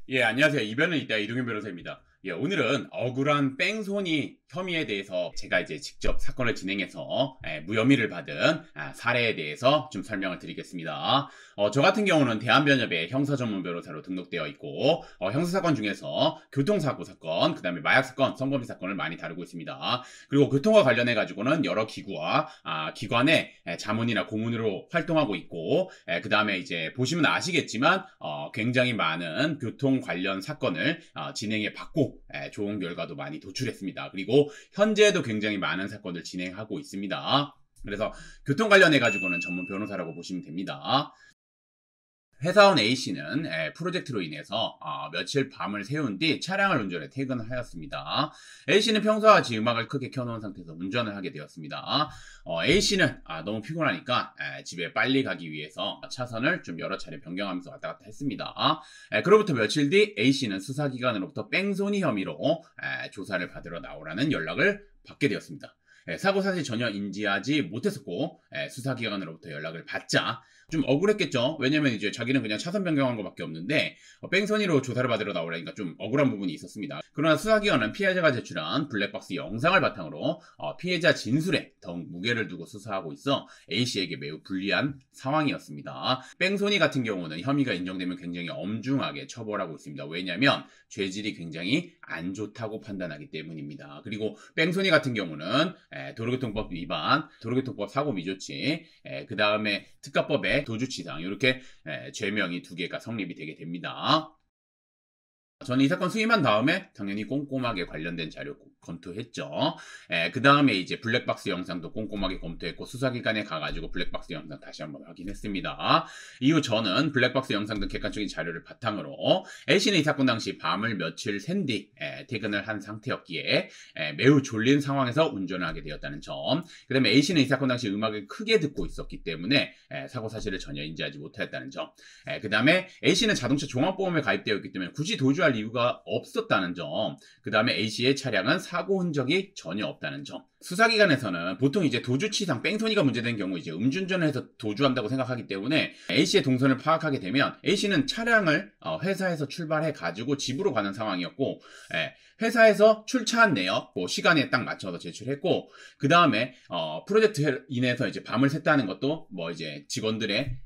예, 안녕하세요. 이변은 있다 이동현 변호사입니다. 예, 오늘은 억울한 뺑소니 혐의에 대해서 제가 이제 직접 사건을 진행해서 무혐의를 받은 사례에 대해서 좀 설명을 드리겠습니다. 저 같은 경우는 대한변협의 형사 전문 변호사로 등록되어 있고 형사사건 중에서 교통사고 사건, 그 다음에 마약사건, 성범죄 사건을 많이 다루고 있습니다. 그리고 교통과 관련해 가지고는 여러 기구와 기관의 자문이나 고문으로 활동하고 있고, 그 다음에 이제 보시면 아시겠지만 굉장히 많은 교통 관련 사건을 진행해 봤고 좋은 결과도 많이 도출했습니다. 그리고 현재도 굉장히 많은 사건을 진행하고 있습니다. 그래서 교통 관련해 가지고는 전문 변호사라고 보시면 됩니다. 회사원 A씨는 프로젝트로 인해서 며칠 밤을 새운 뒤 차량을 운전해 퇴근을 하였습니다. A씨는 평소와 같이 음악을 크게 켜놓은 상태에서 운전을 하게 되었습니다. A씨는 너무 피곤하니까 집에 빨리 가기 위해서 차선을 좀 여러 차례 변경하면서 왔다 갔다 했습니다. 그로부터 며칠 뒤 A씨는 수사기관으로부터 뺑소니 혐의로 조사를 받으러 나오라는 연락을 받게 되었습니다. 사고 사실 전혀 인지하지 못했었고 수사기관으로부터 연락을 받자 좀 억울했겠죠. 왜냐면 이제 자기는 그냥 차선 변경한 것밖에 없는데 뺑소니로 조사를 받으러 나오라니까 좀 억울한 부분이 있었습니다. 그러나 수사기관은 피해자가 제출한 블랙박스 영상을 바탕으로 피해자 진술에 더욱 무게를 두고 수사하고 있어 A씨에게 매우 불리한 상황이었습니다. 뺑소니 같은 경우는 혐의가 인정되면 굉장히 엄중하게 처벌하고 있습니다. 왜냐하면 죄질이 굉장히 안 좋다고 판단하기 때문입니다. 그리고 뺑소니 같은 경우는 도로교통법 위반, 도로교통법 사고 미조치, 그 다음에 특가법의 도주치상 이렇게 죄명이 두 개가 성립이 되게 됩니다. 저는 이 사건 수임한 다음에 당연히 꼼꼼하게 관련된 자료 검토했죠. 그 다음에 이제 블랙박스 영상도 꼼꼼하게 검토했고 수사기관에 가가지고 블랙박스 영상 다시 한번 확인했습니다. 이후 저는 블랙박스 영상 등 객관적인 자료를 바탕으로 A씨는 이 사건 당시 밤을 며칠 샌 뒤 퇴근을 한 상태였기에 매우 졸린 상황에서 운전을 하게 되었다는 점, 그 다음에 A씨는 이 사건 당시 음악을 크게 듣고 있었기 때문에 사고 사실을 전혀 인지하지 못했다는 점, 그 다음에 A씨는 자동차 종합보험에 가입되어 있기 때문에 굳이 도주할 이유가 없었다는 점, 그 다음에 A씨의 차량은 사고 흔적이 전혀 없다는 점. 수사기관에서는 보통 이제 도주치상 뺑소니가 문제된 경우 이제 음주운전을 해서 도주한다고 생각하기 때문에 A씨의 동선을 파악하게 되면 A씨는 차량을 회사에서 출발해 가지고 집으로 가는 상황이었고, 회사에서 출차한 내역 시간에 딱 맞춰서 제출했고, 그 다음에 프로젝트로 인해서 이제 밤을 샜다는 것도 뭐 이제 직원들의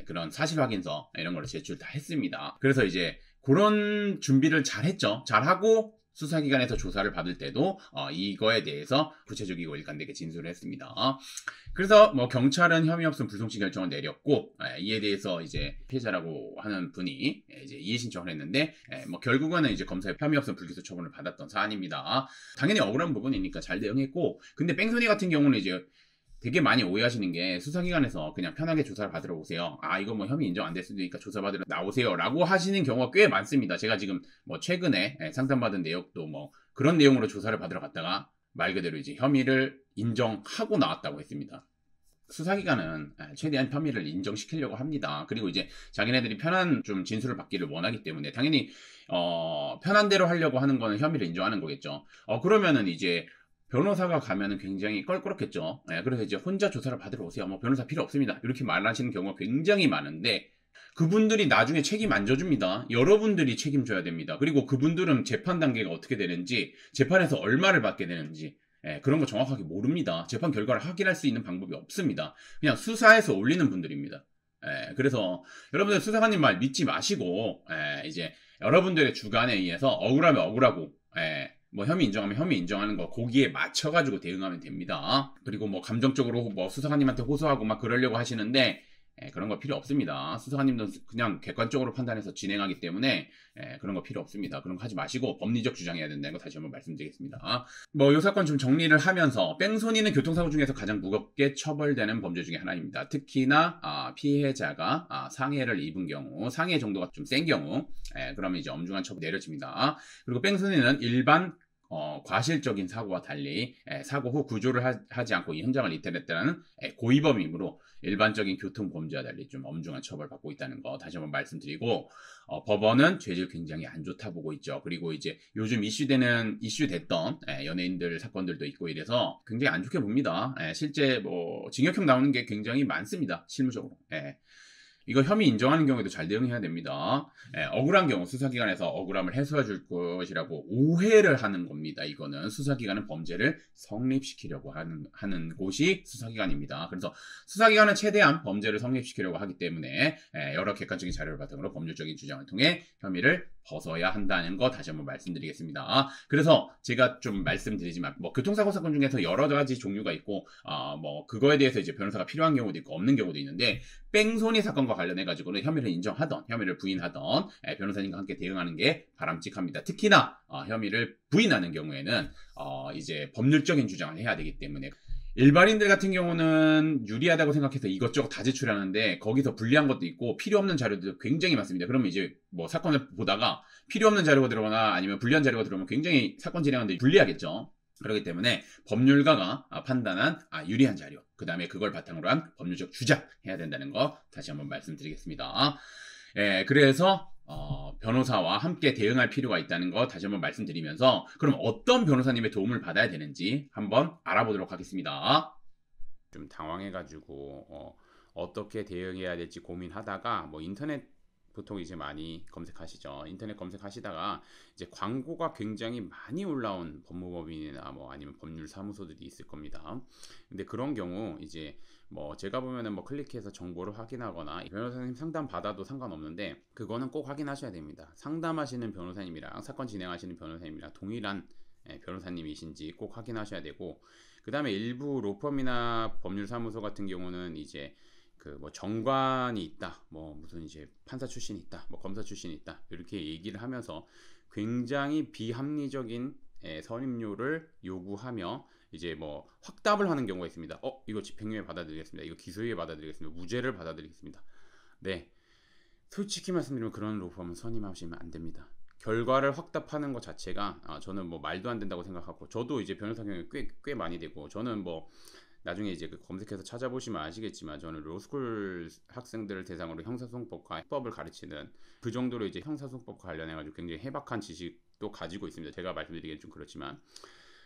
그런 사실 확인서 이런 걸로 제출 다 했습니다. 그래서 이제 그런 준비를 잘 했죠. 잘 하고 수사기관에서 조사를 받을 때도 이거에 대해서 구체적이고 일관되게 진술을 했습니다. 그래서 뭐 경찰은 혐의 없음 불송치 결정을 내렸고, 이에 대해서 이제 피해자라고 하는 분이 이제 이의 신청을 했는데, 뭐 결국은 이제 검사의 혐의 없음 불기소 처분을 받았던 사안입니다. 당연히 억울한 부분이니까 잘 대응했고, 근데 뺑소니 같은 경우는 이제 되게 많이 오해하시는 게 수사기관에서 그냥 편하게 조사를 받으러 오세요. 이거 뭐 혐의 인정 안 됐으니까 조사받으러 나오세요 라고 하시는 경우가 꽤 많습니다. 제가 지금 뭐 최근에 상담받은 내역도 뭐 그런 내용으로 조사를 받으러 갔다가 말 그대로 이제 혐의를 인정하고 나왔다고 했습니다. 수사기관은 최대한 혐의를 인정시키려고 합니다. 그리고 이제 자기네들이 편한 좀 진술을 받기를 원하기 때문에 당연히 편한 대로 하려고 하는 거는 혐의를 인정하는 거겠죠. 그러면은 이제 변호사가 가면은 굉장히 껄끄럽겠죠. 그래서 이제 혼자 조사를 받으러 오세요. 뭐 변호사 필요 없습니다. 이렇게 말하시는 경우가 굉장히 많은데, 그분들이 나중에 책임 안 져줍니다. 여러분들이 책임져야 됩니다. 그리고 그분들은 재판 단계가 어떻게 되는지, 재판에서 얼마를 받게 되는지 그런 거 정확하게 모릅니다. 재판 결과를 확인할 수 있는 방법이 없습니다. 그냥 수사해서 올리는 분들입니다. 그래서 여러분들 수사관님 말 믿지 마시고 이제 여러분들의 주관에 의해서 억울하면 억울하고 뭐 혐의 인정하면 혐의 인정하는 거 거기에 맞춰가지고 대응하면 됩니다. 그리고 뭐 감정적으로 뭐 수사관님한테 호소하고 막 그러려고 하시는데 그런 거 필요 없습니다. 수사관님도 그냥 객관적으로 판단해서 진행하기 때문에 그런 거 필요 없습니다. 그런 거 하지 마시고 법리적 주장해야 된다는 거 다시 한번 말씀드리겠습니다. 뭐 이 사건 좀 정리를 하면서, 뺑소니는 교통사고 중에서 가장 무겁게 처벌되는 범죄 중에 하나입니다. 특히나 피해자가 상해를 입은 경우, 상해 정도가 좀 센 경우 그러면 이제 엄중한 처벌이 내려집니다. 그리고 뺑소니는 일반 과실적인 사고와 달리 사고 후 구조를 하지 않고 이 현장을 이탈했다는 고의범이므로 일반적인 교통범죄와 달리 좀 엄중한 처벌받고 있다는 거 다시 한번 말씀드리고, 법원은 죄질 굉장히 안 좋다 보고 있죠. 그리고 이제 요즘 이슈됐던 연예인들 사건들도 있고 이래서 굉장히 안 좋게 봅니다. 실제 뭐 징역형 나오는 게 굉장히 많습니다. 실무적으로. 이거 혐의 인정하는 경우에도 잘 대응해야 됩니다. 억울한 경우 수사기관에서 억울함을 해소해 줄 것이라고 오해를 하는 겁니다. 이거는 수사기관은 범죄를 성립시키려고 하는 곳이 수사기관입니다. 그래서 수사기관은 최대한 범죄를 성립시키려고 하기 때문에 여러 객관적인 자료를 바탕으로 법률적인 주장을 통해 혐의를 벗어야 한다는 거 다시 한번 말씀드리겠습니다. 그래서 제가 좀 말씀드리지만 뭐 교통사고 사건 중에서 여러 가지 종류가 있고 뭐 그거에 대해서 이제 변호사가 필요한 경우도 있고 없는 경우도 있는데 뺑소니 사건과 관련해 가지고는 혐의를 인정하던 혐의를 부인하던 변호사님과 함께 대응하는 게 바람직합니다. 특히나 혐의를 부인하는 경우에는 이제 법률적인 주장을 해야 되기 때문에 일반인들 같은 경우는 유리하다고 생각해서 이것저것 다 제출하는데 거기서 불리한 것도 있고 필요 없는 자료도 굉장히 많습니다. 그러면 이제 뭐 사건을 보다가 필요 없는 자료가 들어오거나 아니면 불리한 자료가 들어오면 굉장히 사건 진행하는데 불리하겠죠. 그렇기 때문에 법률가가 판단한 유리한 자료, 그 다음에 그걸 바탕으로 한 법률적 주장 해야 된다는 거 다시 한번 말씀드리겠습니다. 그래서 변호사와 함께 대응할 필요가 있다는 거 다시 한번 말씀드리면서 그럼 어떤 변호사님의 도움을 받아야 되는지 한번 알아보도록 하겠습니다. 좀 당황해가지고 어떻게 대응해야 될지 고민하다가 뭐 인터넷 보통 이제 많이 검색하시죠. 인터넷 검색하시다가 이제 광고가 굉장히 많이 올라온 법무법인이나 뭐 아니면 법률사무소들이 있을 겁니다. 근데 그런 경우 이제 뭐 제가 보면은 뭐 클릭해서 정보를 확인하거나 변호사님 상담 받아도 상관없는데 그거는 꼭 확인하셔야 됩니다. 상담하시는 변호사님이랑 사건 진행하시는 변호사님이랑 동일한 변호사님이신지 꼭 확인하셔야 되고, 그 다음에 일부 로펌이나 법률사무소 같은 경우는 이제 그 뭐 정관이 있다, 뭐 무슨 이제 판사 출신이 있다, 뭐 검사 출신이 있다 이렇게 얘기를 하면서 굉장히 비합리적인 선임료를 요구하며 이제 뭐 확답을 하는 경우가 있습니다. 이거 집행유예 받아들이겠습니다. 이거 기소유예 받아들이겠습니다. 무죄를 받아들이겠습니다. 네, 솔직히 말씀드리면 그런 로펌은 선임하시면 안 됩니다. 결과를 확답하는 것 자체가 저는 뭐 말도 안 된다고 생각하고, 저도 이제 변호사 경력이 꽤 많이 되고, 저는 뭐 나중에 이제 그 검색해서 찾아보시면 아시겠지만 저는 로스쿨 학생들을 대상으로 형사소송법과 해법을 가르치는 그 정도로 이제 형사소송법과 관련해가지고 굉장히 해박한 지식도 가지고 있습니다. 제가 말씀드리기엔 좀 그렇지만,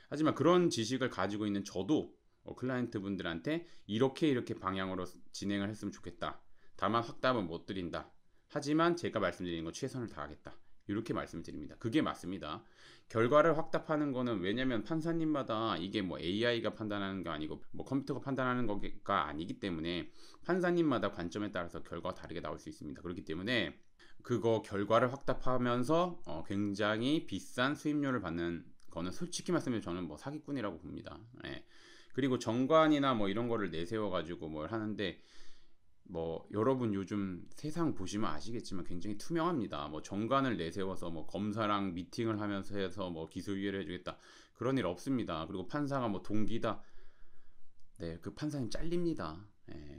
하지만 그런 지식을 가지고 있는 저도 클라이언트 분들한테 이렇게 방향으로 진행을 했으면 좋겠다, 다만 확답은 못 드린다, 하지만 제가 말씀드리는 건 최선을 다하겠다, 이렇게 말씀드립니다. 그게 맞습니다. 결과를 확답하는 거는, 왜냐면 판사님마다 이게 뭐 AI가 판단하는 게 아니고 뭐 컴퓨터가 판단하는 거가 아니기 때문에 판사님마다 관점에 따라서 결과가 다르게 나올 수 있습니다. 그렇기 때문에 그거 결과를 확답하면서 굉장히 비싼 수임료를 받는 거는 솔직히 말씀드리면 저는 뭐 사기꾼이라고 봅니다. 그리고 정관이나 뭐 이런 거를 내세워 가지고 뭘 하는데, 뭐 여러분 요즘 세상 보시면 아시겠지만 굉장히 투명합니다. 뭐 정관을 내세워서 뭐 검사랑 미팅을 하면서 해서 뭐 기소유예를 해주겠다, 그런 일 없습니다. 그리고 판사가 뭐 동기다, 네, 그 판사님 잘립니다.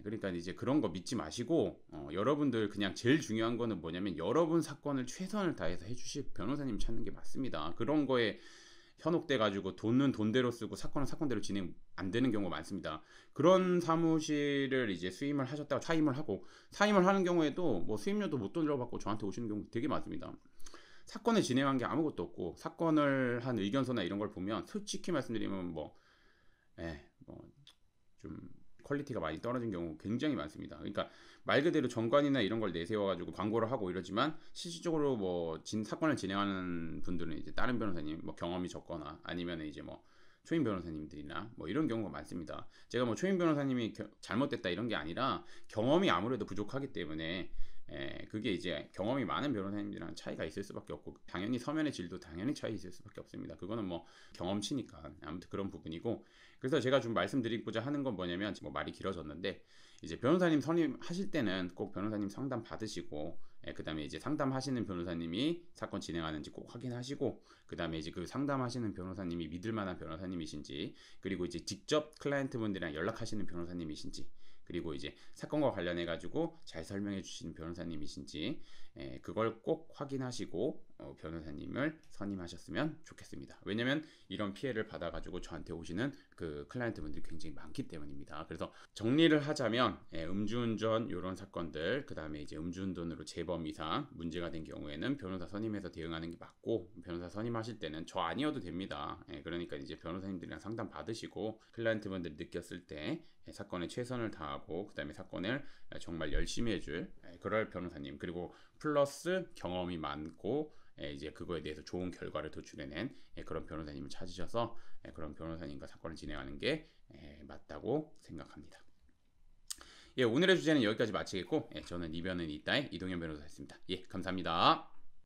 그러니까 이제 그런 거 믿지 마시고 여러분들 그냥 제일 중요한 거는 뭐냐면 여러분 사건을 최선을 다해서 해주실 변호사님 찾는 게 맞습니다. 그런 거에 현혹돼 가지고 돈은 돈대로 쓰고 사건은 사건대로 진행 안 되는 경우가 많습니다. 그런 사무실을 이제 수임을 하셨다가 사임을 하는 경우에도 뭐 수임료도 못 들어받고 저한테 오시는 경우 되게 많습니다. 사건을 진행한 게 아무것도 없고 사건을 한 의견서나 이런 걸 보면 솔직히 말씀드리면 좀 퀄리티가 많이 떨어진 경우 굉장히 많습니다. 그러니까 말 그대로 정관이나 이런 걸 내세워가지고 광고를 하고 이러지만 실질적으로 뭐 사건을 진행하는 분들은 이제 다른 변호사님, 뭐 경험이 적거나 아니면 이제 뭐 초임 변호사님들이나 뭐 이런 경우가 많습니다. 제가 뭐 초임 변호사님이 잘못됐다 이런 게 아니라 경험이 아무래도 부족하기 때문에 그게 이제 경험이 많은 변호사님들이랑 차이가 있을 수밖에 없고, 당연히 서면의 질도 당연히 차이 있을 수밖에 없습니다. 그거는 뭐 경험치니까. 아무튼 그런 부분이고, 그래서 제가 좀 말씀드리고자 하는 건 뭐냐면, 뭐 말이 길어졌는데, 이제 변호사님 선임하실 때는 꼭 변호사님 상담 받으시고, 그 다음에 이제 상담하시는 변호사님이 사건 진행하는지 꼭 확인하시고, 그 다음에 이제 그 상담하시는 변호사님이 믿을 만한 변호사님이신지, 그리고 이제 직접 클라이언트 분들이랑 연락하시는 변호사님이신지, 그리고 이제 사건과 관련해 가지고 잘 설명해 주시는 변호사님이신지 그걸 꼭 확인하시고 변호사님을 선임하셨으면 좋겠습니다. 왜냐면 이런 피해를 받아가지고 저한테 오시는 그 클라이언트 분들이 굉장히 많기 때문입니다. 그래서 정리를 하자면 음주운전 이런 사건들, 그 다음에 이제 음주운전으로 재범 이상 문제가 된 경우에는 변호사 선임해서 대응하는 게 맞고, 변호사 선임하실 때는 저 아니어도 됩니다. 그러니까 이제 변호사님들이랑 상담 받으시고 클라이언트 분들이 느꼈을 때 사건에 최선을 다하고 그 다음에 사건을 정말 열심히 해줄 그럴 변호사님, 그리고 플러스 경험이 많고 이제 그거에 대해서 좋은 결과를 도출해낸 그런 변호사님을 찾으셔서 그런 변호사님과 사건을 진행하는 게 맞다고 생각합니다. 오늘의 주제는 여기까지 마치겠고, 저는 이변은 이따의 이동현 변호사였습니다. 감사합니다.